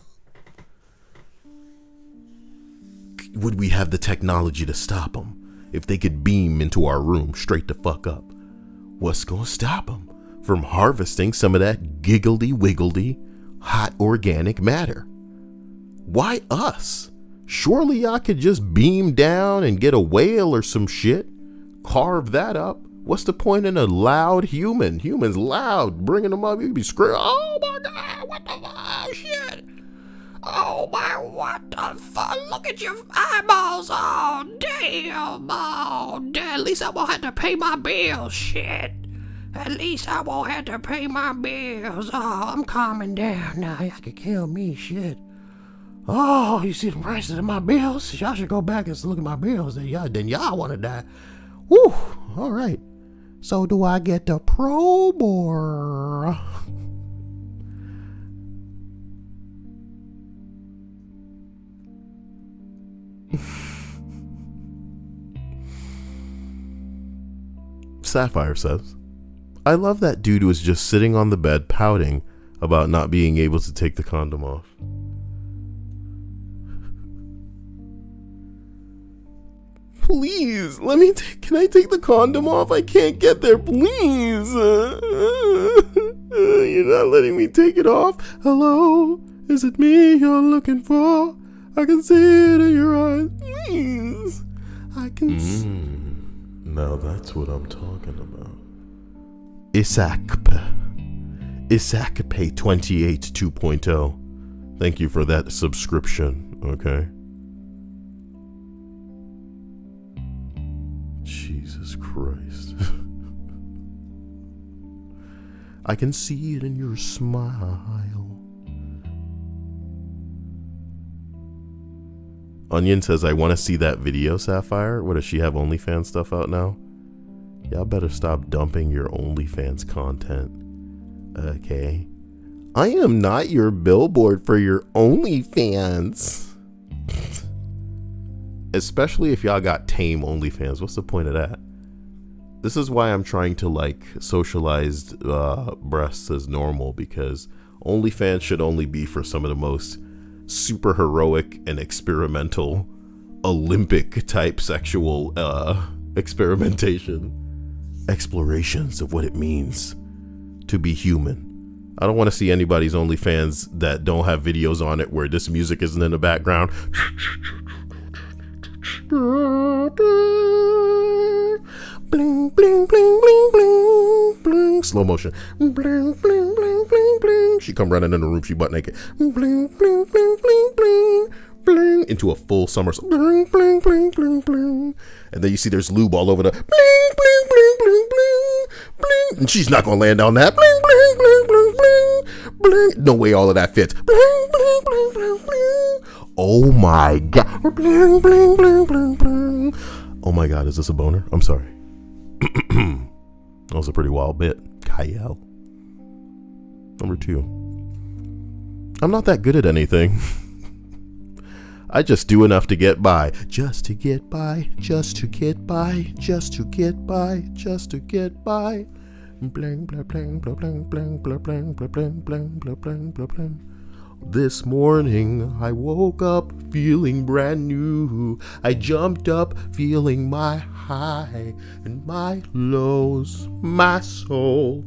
Would we have the technology to stop them if they could beam into our room straight the fuck up? What's gonna stop them from harvesting some of that giggledy wiggledy hot organic matter? Why us? Surely y'all could just beam down and get a whale or some shit, carve that up. What's the point in a loud human? Humans loud, bringing them up, you could be screaming, oh my god, what the fuck, shit. Oh my, what the fuck, look at your eyeballs, oh damn, oh damn, at least I won't have to pay my bills, shit. At least I won't have to pay my bills. Oh, I'm calming down now. Y'all can kill me, shit. Oh, you see the prices of my bills? Y'all should go back and look at my bills. Then y'all want to die. Woo, all right. So do I get the probe or... Sapphire says, I love that dude who was just sitting on the bed pouting about not being able to take the condom off. Please, can I take the condom off? I can't get there, please. You're not letting me take it off. Hello? Is it me you're looking for? I can see it in your eyes. Please. I can Now that's what I'm talking about. Isakpe 28 2.0. Thank you for that subscription, okay? Jesus Christ. I can see it in your smile. Onion says, I want to see that video, Sapphire. What, does she have OnlyFans stuff out now? Y'all better stop dumping your OnlyFans content. Okay. I am not your billboard for your OnlyFans. Especially if y'all got tame OnlyFans. What's the point of that? This is why I'm trying to like socialized breasts as normal, because OnlyFans should only be for some of the most super heroic and experimental Olympic type sexual explorations of what it means to be human. I don't want to see anybody's OnlyFans that don't have videos on it where this music isn't in the background. Bling, bling, bling, bling, bling, bling. Slow motion. Bling, bling, bling, bling, bling. She come running in the room, she butt naked. Bling, bling, bling, bling, bling, bling. Into a full somersault. Bling, bling, bling, bling, bling. And then you see there's lube all over the bling, bling, bling, bling, bling, bling. And she's not gonna land on that. Bling, bling, bling, bling, bling, bling. No way all of that fits. Bling, bling, bling, bling, bling. Oh my god. Bling, bling, bling, bling, bling. Oh my god, is this a boner? I'm sorry. That was a pretty wild bit. Kyle. Number 2. I'm not that good at anything. I just do enough to get by. Just to get by. Just to get by. Just to get by. Just to get by. Bling, bling, bling, bling, bling, bling, bling, bling, bling, bling, bling, bling, bling, bling. This morning I woke up feeling brand new. I jumped up feeling my high and my lows, my soul,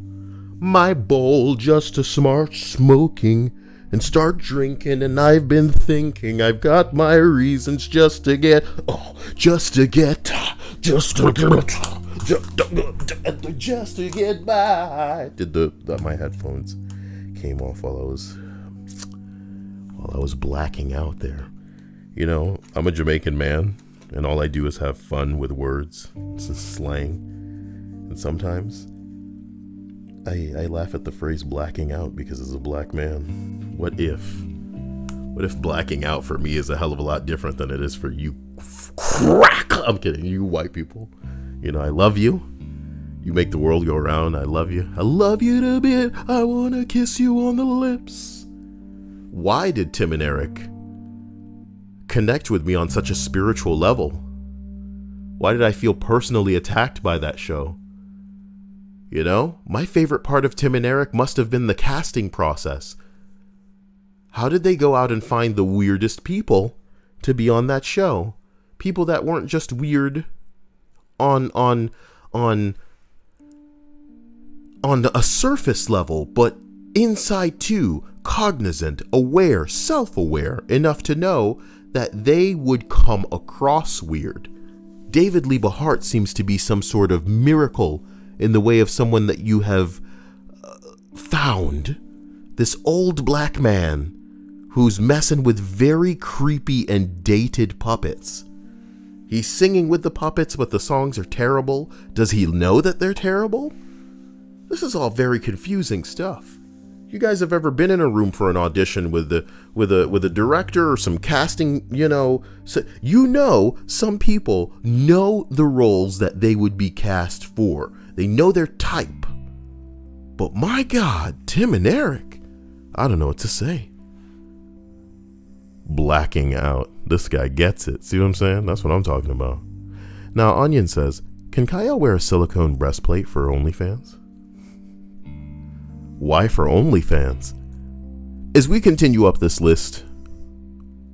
my bowl just to start smoking and start drinking. And I've been thinking I've got my reasons just to get just to get by. My headphones came off while I was blacking out there. You know, I'm a Jamaican man, and all I do is have fun with words, slang, and sometimes I laugh at the phrase blacking out because as a black man, what if blacking out for me is a hell of a lot different than it is for you crack? I'm kidding, you white people. You know, I love you. You make the world go round. I love you. I love you to bit. I want to kiss you on the lips. Why did Tim and Eric connect with me on such a spiritual level? Why did I feel personally attacked by that show? You know, my favorite part of Tim and Eric must have been the casting process. How did they go out and find the weirdest people to be on that show? People that weren't just weird on a surface level, but inside too, cognizant, aware, self-aware enough to know that they would come across weird. David Liebehart seems to be some sort of miracle in the way of someone that you have found. This old black man who's messing with very creepy and dated puppets. He's singing with the puppets, but the songs are terrible. Does he know that they're terrible? This is all very confusing stuff. You guys have ever been in a room for an audition with a director or some casting, some people know the roles that they would be cast for. They know their type. But my God, Tim and Eric, I don't know what to say. Blacking out. This guy gets it. See what I'm saying? That's what I'm talking about. Now, Onion says, can Kyle wear a silicone breastplate for OnlyFans? Why for OnlyFans? As we continue up this list...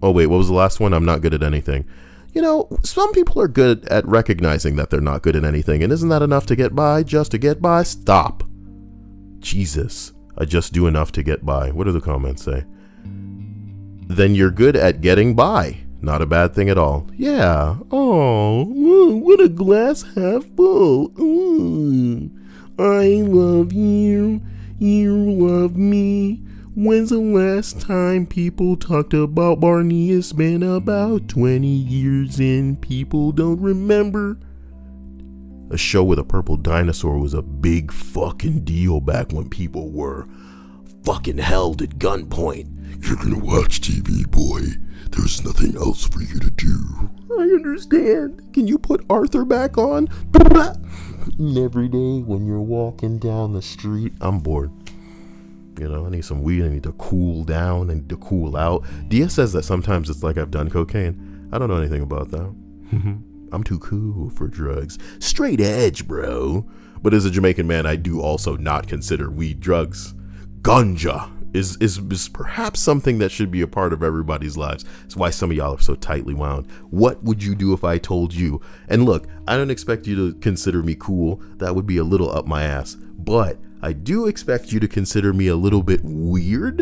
Oh wait, what was the last one? I'm not good at anything. You know, some people are good at recognizing that they're not good at anything, and isn't that enough to get by? Just to get by? Stop. Jesus. I just do enough to get by. What do the comments say? Then you're good at getting by. Not a bad thing at all. Yeah. Oh, what a glass half full. I love you. You love me. When's the last time people talked about Barney? It's been about 20 years and people don't remember. A show with a purple dinosaur was a big fucking deal back when people were fucking held at gunpoint. You're gonna watch TV, boy. There's nothing else for you to do. I understand. Can you put Arthur back on? Every day when you're walking down the street, I'm bored. You know, I need some weed. I need to cool down. I need to cool out. Dia says that sometimes it's like I've done cocaine. I don't know anything about that. I'm too cool for drugs. Straight edge, bro. But as a Jamaican man, I do also not consider weed drugs. Ganja is perhaps something that should be a part of everybody's lives. That's why some of y'all are so tightly wound. What would you do if I told you? And look, I don't expect you to consider me cool. That would be a little up my ass. But I do expect you to consider me a little bit weird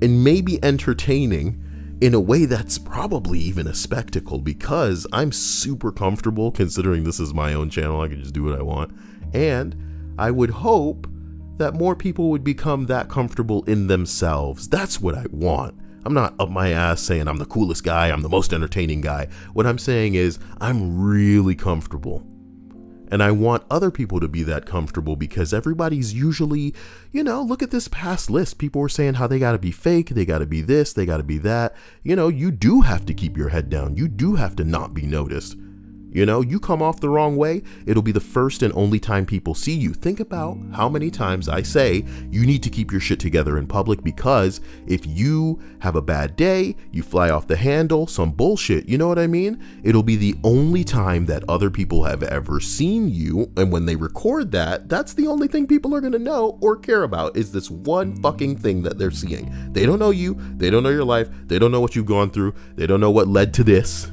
and maybe entertaining in a way that's probably even a spectacle, because I'm super comfortable considering this is my own channel. I can just do what I want. And I would hope that more people would become that comfortable in themselves. That's what I want. I'm not up my ass saying I'm the coolest guy, I'm the most entertaining guy. What I'm saying is I'm really comfortable. And I want other people to be that comfortable, because everybody's usually, look at this past list. People were saying how they got to be fake, they got to be this, they got to be that. You do have to keep your head down. You do have to not be noticed. You come off the wrong way, it'll be the first and only time people see you. Think about how many times I say you need to keep your shit together in public, because if you have a bad day, you fly off the handle, some bullshit, you know what I mean? It'll be the only time that other people have ever seen you, and when they record that, that's the only thing people are gonna know or care about, is this one fucking thing that they're seeing. They don't know you, they don't know your life, they don't know what you've gone through, they don't know what led to this,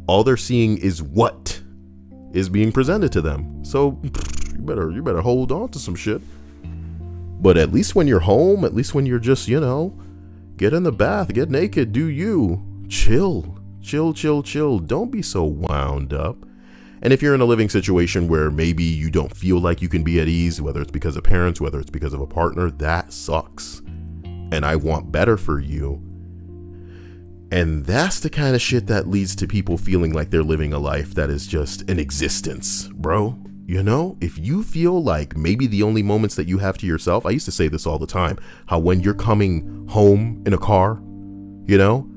All they're seeing is what is being presented to them. So you better hold on to some shit. But at least when you're home, at least when you're just, get in the bath, get naked, do you. Chill. Don't be so wound up. And if you're in a living situation where maybe you don't feel like you can be at ease, whether it's because of parents, whether it's because of a partner, that sucks. And I want better for you. And that's the kind of shit that leads to people feeling like they're living a life that is just an existence, bro. You know, if you feel like maybe the only moments that you have to yourself, I used to say this all the time, how when you're coming home in a car, you know,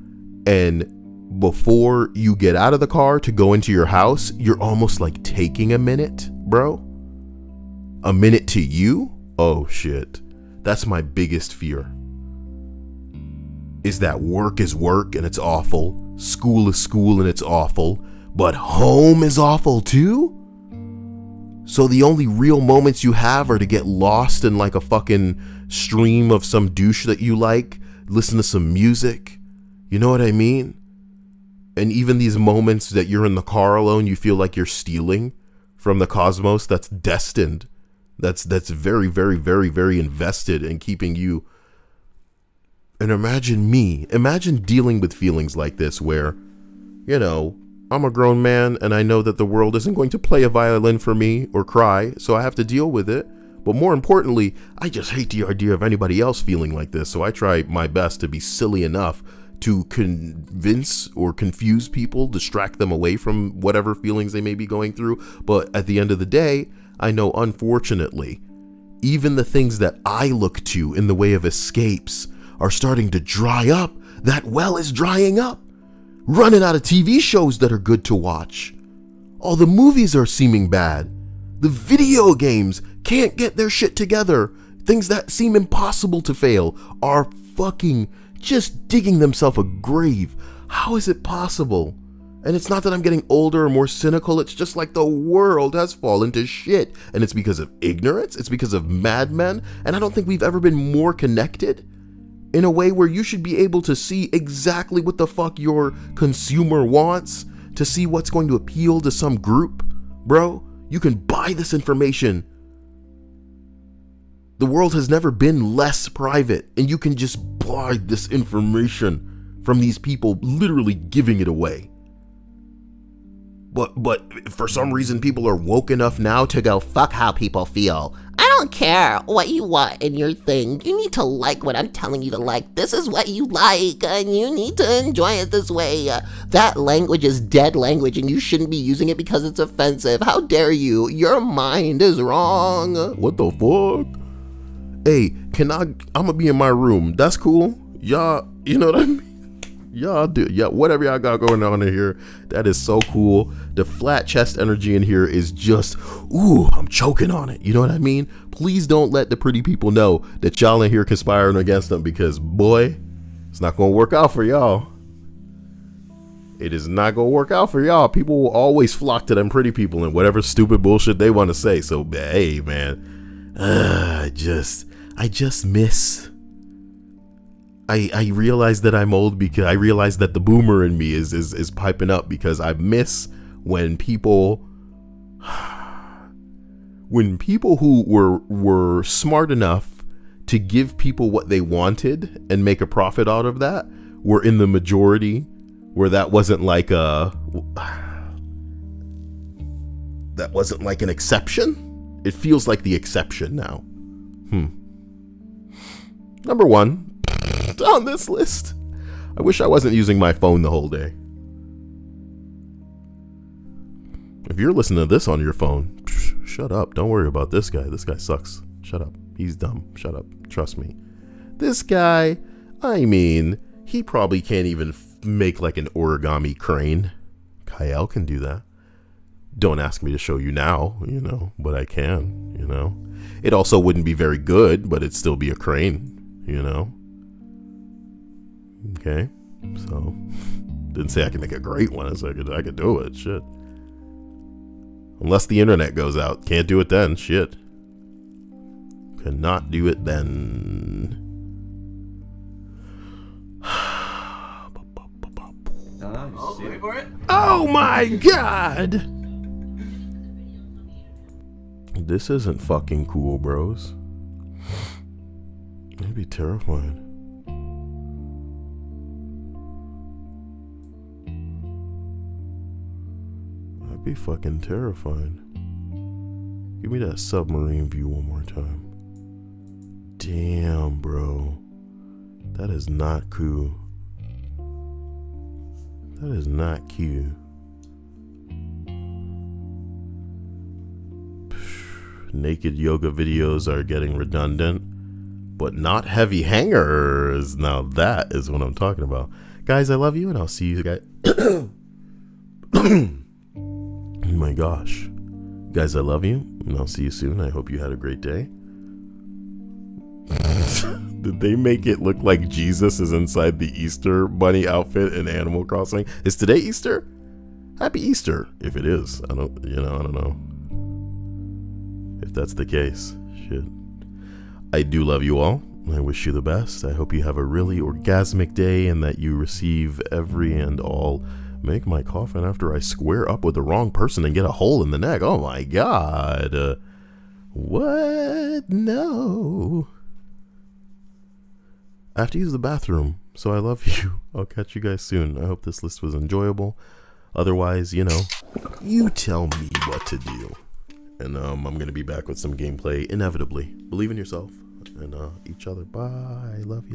and before you get out of the car to go into your house, you're almost like taking a minute, bro. A minute to you? Oh shit. That's my biggest fear. Is that work is work and it's awful. School is school and it's awful. But home is awful too? So the only real moments you have are to get lost in like a fucking stream of some douche that you like, listen to some music. You know what I mean? And even these moments that you're in the car alone, you feel like you're stealing from the cosmos that's destined. That's very, very, very, very invested in keeping you. And imagine dealing with feelings like this where, you know, I'm a grown man and I know that the world isn't going to play a violin for me or cry, so I have to deal with it. But more importantly, I just hate the idea of anybody else feeling like this, so I try my best to be silly enough to convince or confuse people, distract them away from whatever feelings they may be going through. But at the end of the day, I know, unfortunately, even the things that I look to in the way of escapes are starting to dry up. That well is drying up. Running out of TV shows that are good to watch. All the movies are seeming bad. The video games can't get their shit together. Things that seem impossible to fail are fucking just digging themselves a grave. How is it possible? And it's not that I'm getting older or more cynical. It's just like the world has fallen to shit. And it's because of ignorance. It's because of madmen. And I don't think we've ever been more connected in a way where you should be able to see exactly what the fuck your consumer wants, to see what's going to appeal to some group. Bro, you can buy this information. The world has never been less private, and you can just buy this information from these people literally giving it away. But for some reason, people are woke enough now to go, fuck how people feel. I don't care what you want in your thing. You need to like what I'm telling you to like. This is what you like, and you need to enjoy it this way. That language is dead language, and you shouldn't be using it because it's offensive. How dare you? Your mind is wrong. What the fuck? Hey, I'm gonna be in my room. That's cool. Y'all, you know what I mean? Y'all do, yeah, whatever y'all got going on in here, that is so cool. The flat chest energy in here is just, ooh, I'm choking on it. You know what I mean? Please don't let the pretty people know that y'all in here conspiring against them, because boy, it's not gonna work out for y'all. It is not gonna work out for y'all. People will always flock to them pretty people and whatever stupid bullshit they want to say. So hey, man, I just miss. I realize that I'm old because I realize that the boomer in me is piping up, because I miss when people who were smart enough to give people what they wanted and make a profit out of that were in the majority, where that wasn't like an exception. It feels like the exception now. Number one on this list. I wish I wasn't using my phone the whole day. If you're listening to this on your phone, shut up. Don't worry about this guy. This guy sucks. Shut up. He's dumb. Shut up. Trust me. This guy, I mean, he probably can't even make like an origami crane. Kyle can do that. Don't ask me to show you now, you know, but I can, you know. It also wouldn't be very good, but it'd still be a crane, you know. Okay, so didn't say I could make a great one. I said I could do it. Shit. Unless the internet goes out, can't do it then. Shit. Cannot do it then. Wait for it. Oh my god! This isn't fucking cool, bros. I'd be terrified. That'd be fucking terrifying. Give me that submarine view one more time. Damn, bro. That is not cool. That is not cute. Naked yoga videos are getting redundant, but not heavy hangers. Now that is what I'm talking about. Guys, I love you, and I'll see you guys. Oh my gosh. Guys, I love you, and I'll see you soon. I hope you had a great day. Did they make it look like Jesus is inside the Easter bunny outfit in Animal Crossing? Is today Easter? Happy Easter, if it is. I don't know. If that's the case, shit. I do love you all. I wish you the best. I hope you have a really orgasmic day and that you receive every and all. Make my coffin after I square up with the wrong person and get a hole in the neck. Oh my god. What? No. I have to use the bathroom, so I love you. I'll catch you guys soon. I hope this list was enjoyable. Otherwise, you know, you tell me what to do. And I'm going to be back with some gameplay, inevitably. Believe in yourself and each other. Bye. I love you.